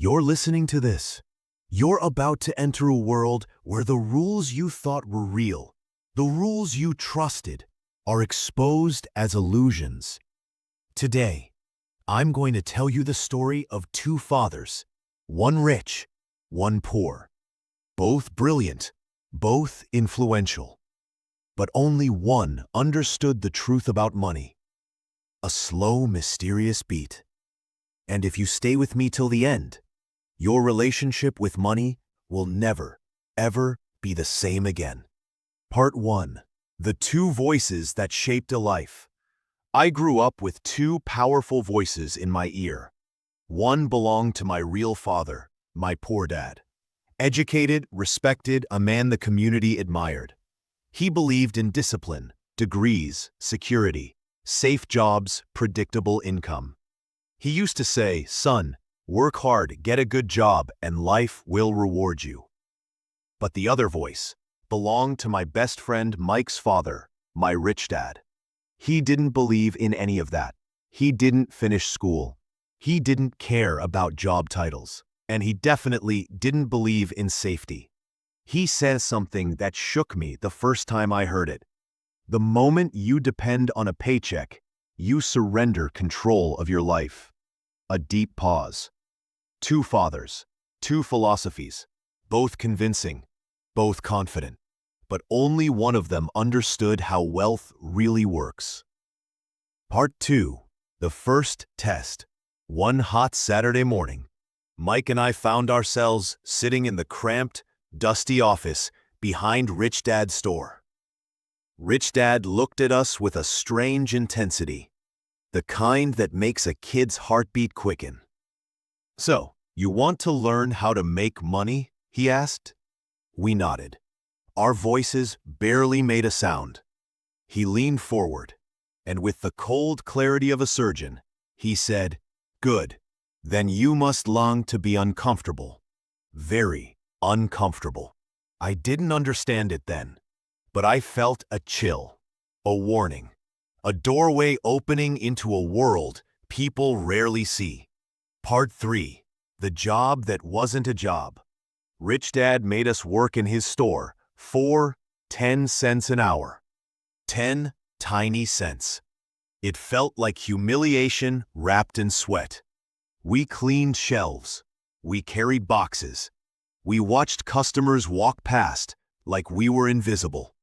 You're listening to this. You're about to enter a world where the rules you thought were real, the rules you trusted, are exposed as illusions. Today, I'm going to tell you the story of two fathers, one rich, one poor. Both brilliant, both influential. But only one understood the truth about money. A slow, mysterious beat. And if you stay with me till the end, your relationship with money will never, ever be the same again. Part 1. The two voices that shaped a life. I grew up with two powerful voices in my ear. One belonged to my real father, my poor dad. Educated, respected, a man the community admired. He believed in discipline, degrees, security, safe jobs, predictable income. He used to say, "Son, work hard, get a good job, and life will reward you." But the other voice belonged to my best friend Mike's father, my rich dad. He didn't believe in any of that. He didn't finish school. He didn't care about job titles. And he definitely didn't believe in safety. He says something that shook me the first time I heard it. The moment you depend on a paycheck, you surrender control of your life. A deep pause. Two fathers, two philosophies, both convincing, both confident, but only one of them understood how wealth really works. Part 2. The first test. One hot Saturday morning, Mike and I found ourselves sitting in the cramped, dusty office behind Rich Dad's store. Rich Dad looked at us with a strange intensity, the kind that makes a kid's heartbeat quicken. "So, you want to learn how to make money?" he asked. We nodded. Our voices barely made a sound. He leaned forward, and with the cold clarity of a surgeon, he said, "Good. Then you must long to be uncomfortable. Very uncomfortable." I didn't understand it then, but I felt a chill, a warning, a doorway opening into a world people rarely see. Part 3. The job that wasn't a job. Rich Dad made us work in his store for 10 cents an hour. 10 tiny cents. It felt like humiliation wrapped in sweat. We cleaned shelves. We carried boxes. We watched customers walk past like we were invisible.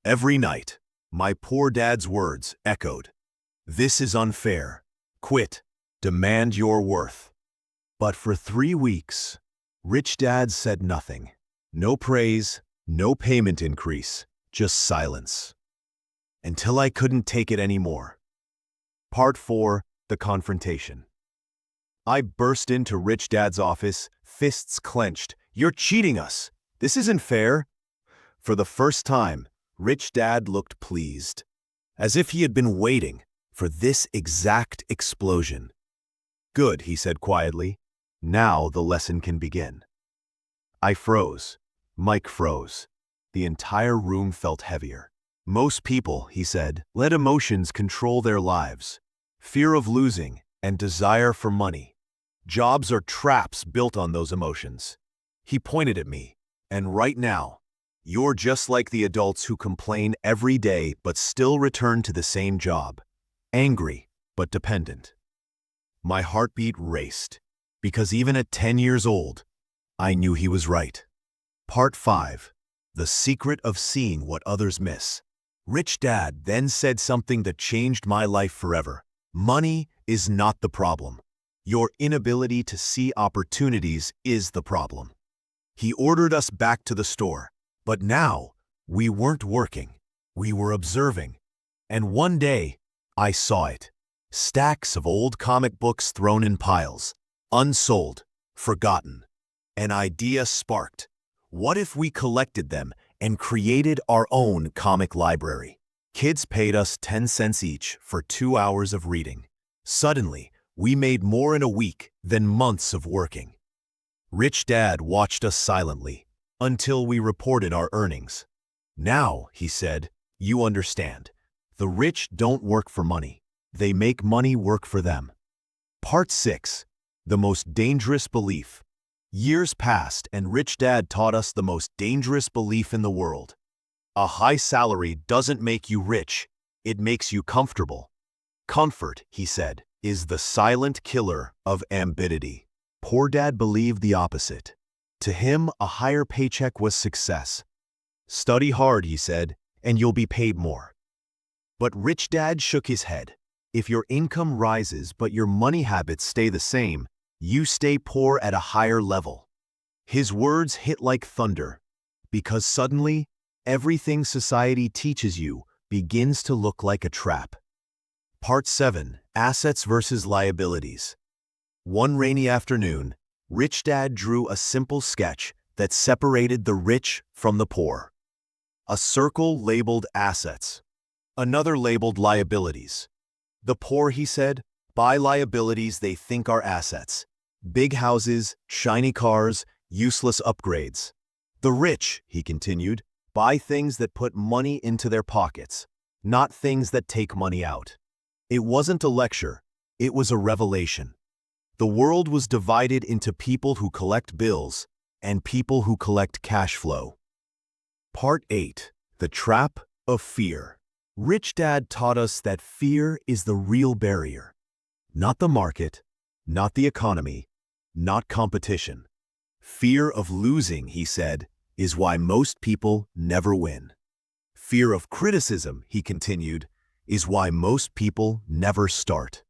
Every night, my poor dad's words echoed. "This is unfair. Quit. Demand your worth." But for 3 weeks, Rich Dad said nothing. No praise, no payment increase, just silence. Until I couldn't take it anymore. Part 4. The confrontation. I burst into Rich Dad's office, fists clenched. "You're cheating us. This isn't fair." For the first time, Rich Dad looked pleased, as if he had been waiting for this exact explosion. "Good," he said quietly. "Now the lesson can begin." I froze. Mike froze. The entire room felt heavier. "Most people," he said, "let emotions control their lives. Fear of losing and desire for money. Jobs are traps built on those emotions." He pointed at me. "And right now, you're just like the adults who complain every day but still return to the same job. Angry, but dependent." My heartbeat raced, because even at 10 years old, I knew he was right. Part 5. The secret of seeing what others miss. Rich Dad then said something that changed my life forever. Money is not the problem. Your inability to see opportunities is the problem. He ordered us back to the store, but now we weren't working. We were observing. And one day, I saw it. Stacks of old comic books thrown in piles, unsold, forgotten. An idea sparked. What if we collected them and created our own comic library? Kids paid us 10 cents each for 2 hours of reading. Suddenly, we made more in a week than months of working. Rich Dad watched us silently until we reported our earnings. "Now," he said, "you understand. The rich don't work for money. They make money work for them." Part 6. The most dangerous belief. Years passed and Rich Dad taught us the most dangerous belief in the world. A high salary doesn't make you rich, it makes you comfortable. Comfort, he said, is the silent killer of ambitiity. Poor Dad believed the opposite. To him, a higher paycheck was success. Study hard, he said, and you'll be paid more. But Rich Dad shook his head. If your income rises but your money habits stay the same, you stay poor at a higher level. His words hit like thunder, because suddenly, everything society teaches you begins to look like a trap. Part 7. Assets versus Liabilities. One rainy afternoon, Rich Dad drew a simple sketch that separated the rich from the poor. A circle labeled assets, another labeled liabilities. The poor, he said, buy liabilities they think are assets. Big houses, shiny cars, useless upgrades. The rich, he continued, buy things that put money into their pockets, not things that take money out. It wasn't a lecture, it was a revelation. The world was divided into people who collect bills and people who collect cash flow. Part 8. The Trap of Fear. Rich Dad taught us that fear is the real barrier. Not the market, not the economy, not competition. Fear of losing, he said, is why most people never win. Fear of criticism, he continued, is why most people never start.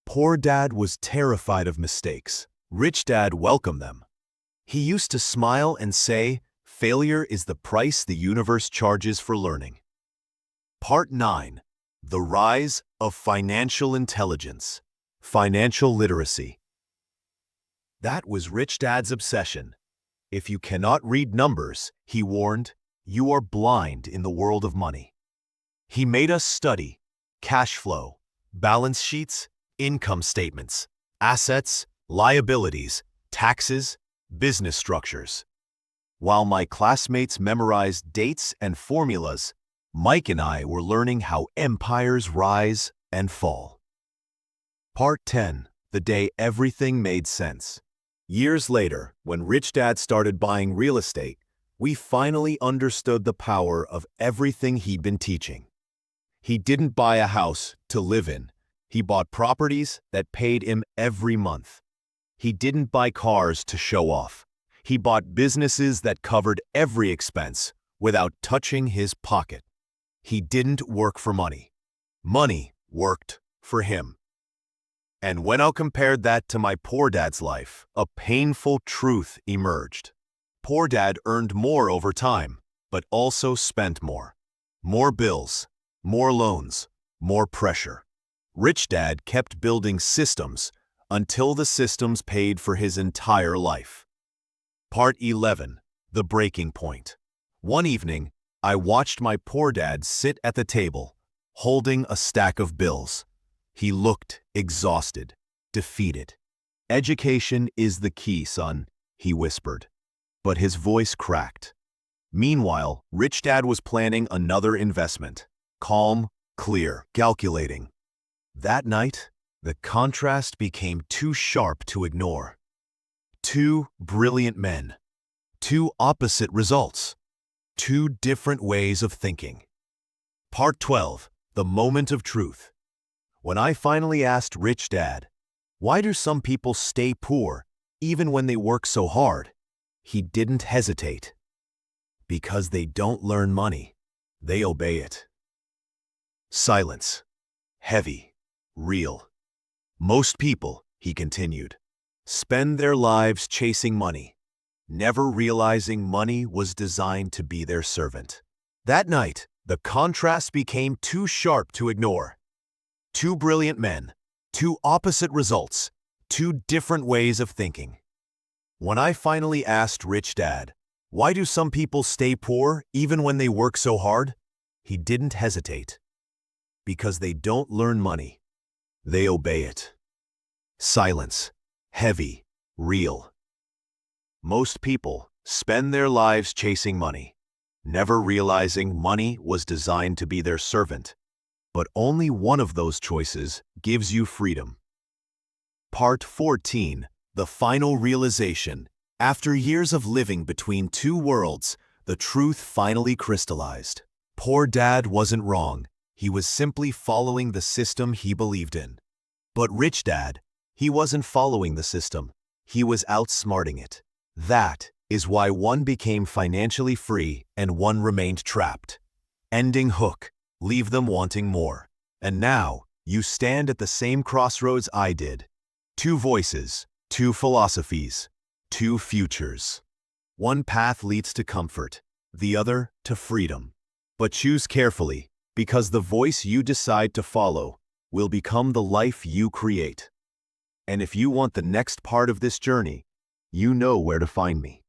Poor Dad was terrified of mistakes. Rich Dad welcomed them. He used to smile and say, failure is the price the universe charges for learning. Part 9. The Rise of Financial Intelligence. Financial literacy. That was Rich Dad's obsession. If you cannot read numbers, he warned, you are blind in the world of money. He made us study cash flow, balance sheets, income statements, assets, liabilities, taxes, business structures. While my classmates memorized dates and formulas, Mike and I were learning how empires rise and fall. Part 10. The Day Everything Made Sense. Years later, when Rich Dad started buying real estate, we finally understood the power of everything he'd been teaching. He didn't buy a house to live in. He bought properties that paid him every month. He didn't buy cars to show off. He bought businesses that covered every expense without touching his pocket. He didn't work for money. Money worked for him. And when I compared that to my poor dad's life, a painful truth emerged. Poor Dad earned more over time, but also spent more. More bills, more loans, more pressure. Rich Dad kept building systems until the systems paid for his entire life. Part 11. The Breaking Point. One evening, I watched my poor dad sit at the table, holding a stack of bills. He looked exhausted, defeated. Education is the key, son, he whispered. But his voice cracked. Meanwhile, Rich Dad was planning another investment. Calm, clear, calculating. That night, the contrast became too sharp to ignore. Two brilliant men. Two opposite results. Two different ways of thinking. Part 12. The Moment of Truth. When I finally asked Rich Dad, why do some people stay poor even when they work so hard? He didn't hesitate. Because they don't learn money, they obey it. Silence. Heavy. Real. Most people, he continued, spend their lives chasing money, never realizing money was designed to be their servant. That night, the contrast became too sharp to ignore. Two brilliant men, two opposite results, two different ways of thinking. When I finally asked Rich Dad, why do some people stay poor even when they work so hard? He didn't hesitate. Because they don't learn money, they obey it. Silence. Heavy. Real. Most people spend their lives chasing money, never realizing money was designed to be their servant. But only one of those choices gives you freedom. Part 14. The final realization. After years of living between two worlds, the truth finally crystallized. Poor Dad wasn't wrong. He was simply following the system he believed in. But Rich Dad, he wasn't following the system. He was outsmarting it. That is why one became financially free and one remained trapped. Ending hook. Leave them wanting more. And now, you stand at the same crossroads I did. Two voices, two philosophies, two futures. One path leads to comfort, the other to freedom. But choose carefully, because the voice you decide to follow will become the life you create. And if you want the next part of this journey, you know where to find me.